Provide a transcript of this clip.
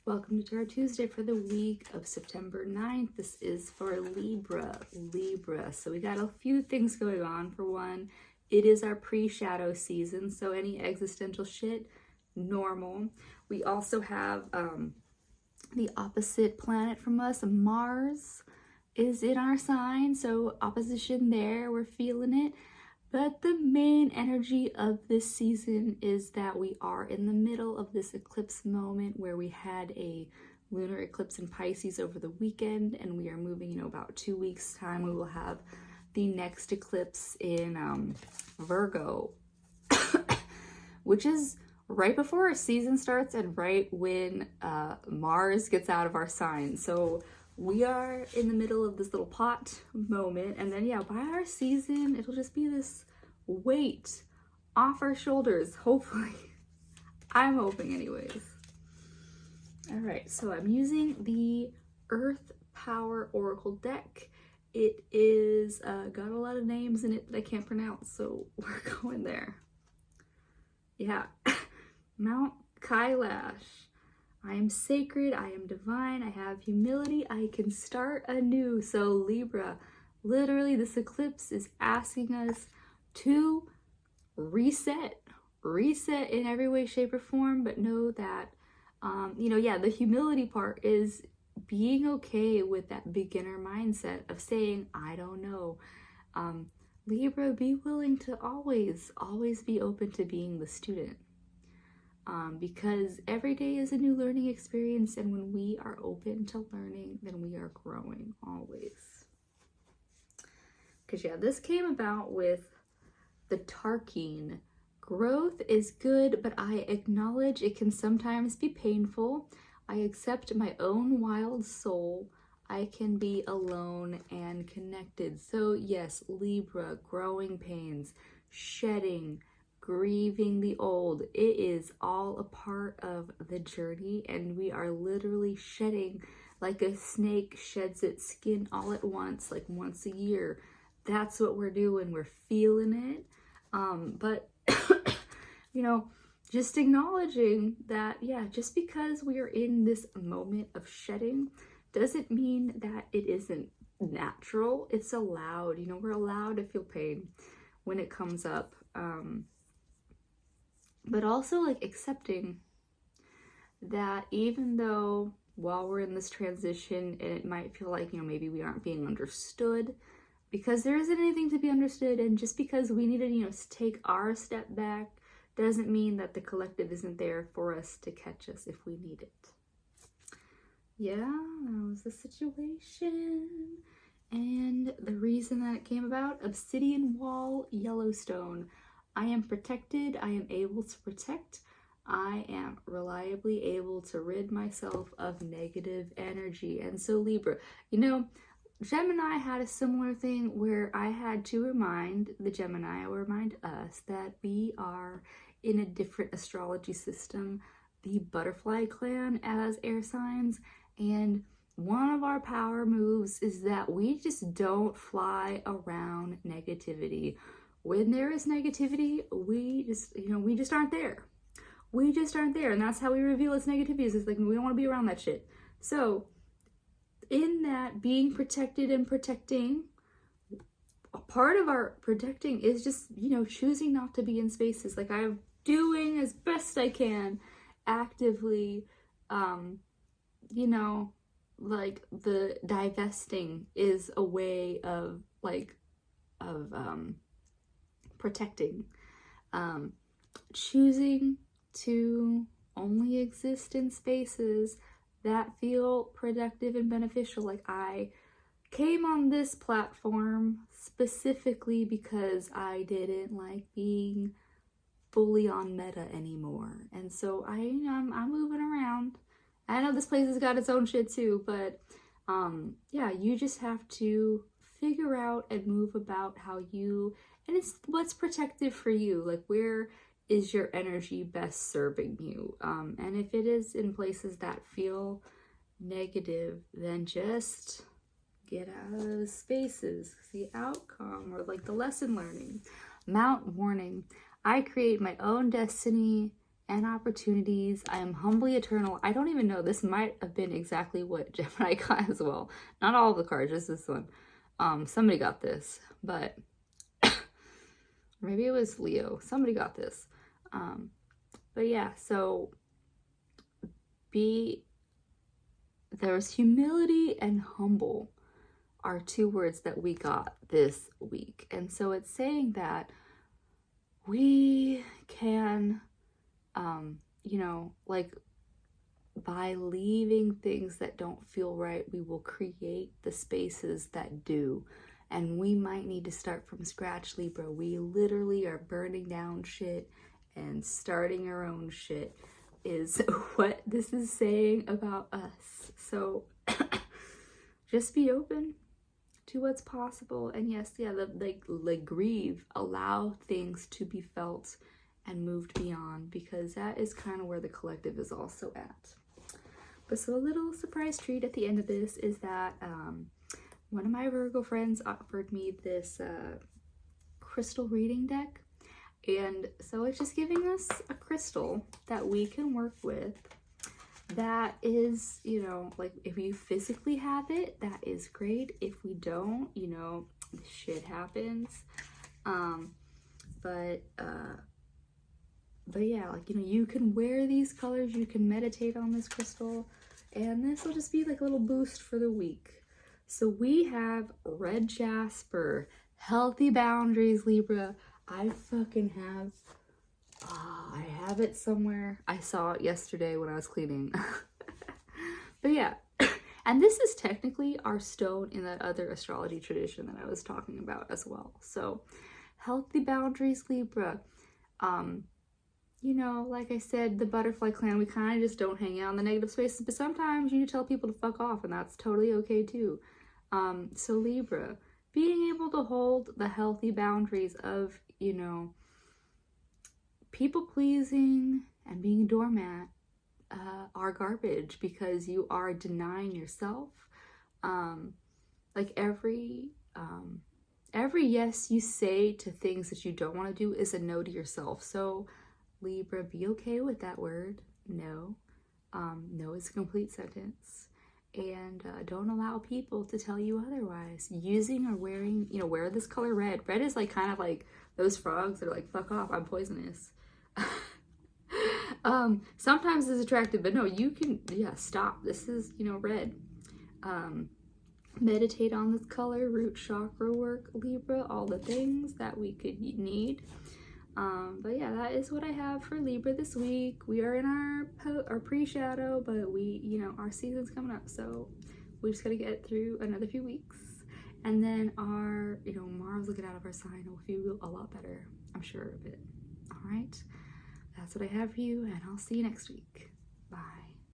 Welcome to Tarot Tuesday for the week of September 9th. This is for Libra. So we got a few things going on. For one, it is our pre-shadow season, so any existential shit, normal. We also have the opposite planet from us, Mars, is in our sign, so opposition there, we're feeling it. But the main energy of this season is that we are in the middle of this eclipse moment where we had a lunar eclipse in Pisces over the weekend, and we are moving, about 2 weeks time, we will have the next eclipse in Virgo, which is right before our season starts and right when Mars gets out of our sign. So we are in the middle of this little pot moment, and then by our season, it'll just be this weight off our shoulders, hopefully. I'm hoping anyways. All right, so I'm using the Earth Power Oracle deck. It is got a lot of names in it that I can't pronounce, so we're going there. Mount Kailash. I am sacred, I am divine, I have humility, I can start anew. So Libra, literally this eclipse is asking us to reset in every way, shape, or form, but know that, the humility part is being okay with that beginner mindset of saying, I don't know. Libra, be willing to always be open to being the student. Because every day is a new learning experience, and when we are open to learning, then we are growing always. Because this came about with the Tarkine. Growth is good, but I acknowledge it can sometimes be painful. I accept my own wild soul. I can be alone and connected. So yes, Libra, growing pains, shedding, grieving the old. It is all a part of the journey, and we are literally shedding like a snake sheds its skin all at once, like once a year. That's what we're doing. We're feeling it. But just acknowledging that, just because we are in this moment of shedding doesn't mean that it isn't natural. It's allowed. We're allowed to feel pain when it comes up. But also accepting that even though while we're in this transition and it might feel like, maybe we aren't being understood, because there isn't anything to be understood, and just because we need to, take our step back doesn't mean that the collective isn't there for us to catch us if we need it. That was the situation. And the reason that it came about, Obsidian Wall, Yellowstone. I am protected, I am able to protect, I am reliably able to rid myself of negative energy. And so Libra, Gemini had a similar thing where I had to remind the Gemini, or remind us, that we are in a different astrology system, the butterfly clan as air signs, and one of our power moves is that we just don't fly around negativity. When there is negativity, we just aren't there. We just aren't there. And that's how we reveal its negativity. It's like, we don't want to be around that shit. So in that, being protected and protecting, a part of our protecting is just, choosing not to be in spaces. Like I'm doing as best I can actively, the divesting is a way of protecting, choosing to only exist in spaces that feel productive and beneficial. Like I came on this platform specifically because I didn't like being fully on meta anymore, and so I'm moving around. I know this place has got its own shit too, but you just have to figure out and move about and it's what's protective for you. Like, where is your energy best serving you? And if it is in places that feel negative, then just get out of those spaces. The outcome, or the lesson learning. Mount Warning. I create my own destiny and opportunities. I am humbly eternal. I don't even know. This might have been exactly what Gemini got as well. Not all of the cards, just this one. Somebody got this, but maybe it was Leo. Somebody got this. But yeah, so there's humility and humble are two words that we got this week. And so it's saying that we can, like by leaving things that don't feel right, we will create the spaces that do. And we might need to start from scratch, Libra. We literally are burning down shit and starting our own shit is what this is saying about us. So just be open to what's possible. And yes, yeah, like grieve, allow things to be felt and moved beyond, because that is kind of where the collective is also at. But so a little surprise treat at the end of this is that one of my Virgo friends offered me this crystal reading deck. And so it's just giving us a crystal that we can work with that is, like if you physically have it, that is great. If we don't, shit happens. But yeah, like, you can wear these colors, you can meditate on this crystal, and this will just be like a little boost for the week. So we have red jasper, healthy boundaries, Libra. I fucking have, I have it somewhere. I saw it yesterday when I was cleaning. But yeah, and this is technically our stone in that other astrology tradition that I was talking about as well. So healthy boundaries, Libra. Like I said, the butterfly clan, we kind of just don't hang out in the negative spaces, but sometimes you tell people to fuck off, and that's totally okay too. So Libra, being able to hold the healthy boundaries of, people pleasing and being a doormat are garbage, because you are denying yourself. Like every yes you say to things that you don't want to do is a no to yourself. So Libra, be okay with that word, no. No is a complete sentence. And don't allow people to tell you otherwise. Using or wearing, wear this color red. Red is like kind of like those frogs that are like, fuck off, I'm poisonous. Sometimes it's attractive, but no, you can, stop. This is, red. Meditate on this color, root chakra work, Libra, all the things that we could need. But yeah, that is what I have for Libra this week. We are in our pre-shadow, but we, our season's coming up, so we just gotta get through another few weeks. And then our, Mars will get out of our sign. We'll feel a lot better, I'm sure of it. All right, that's what I have for you, and I'll see you next week. Bye.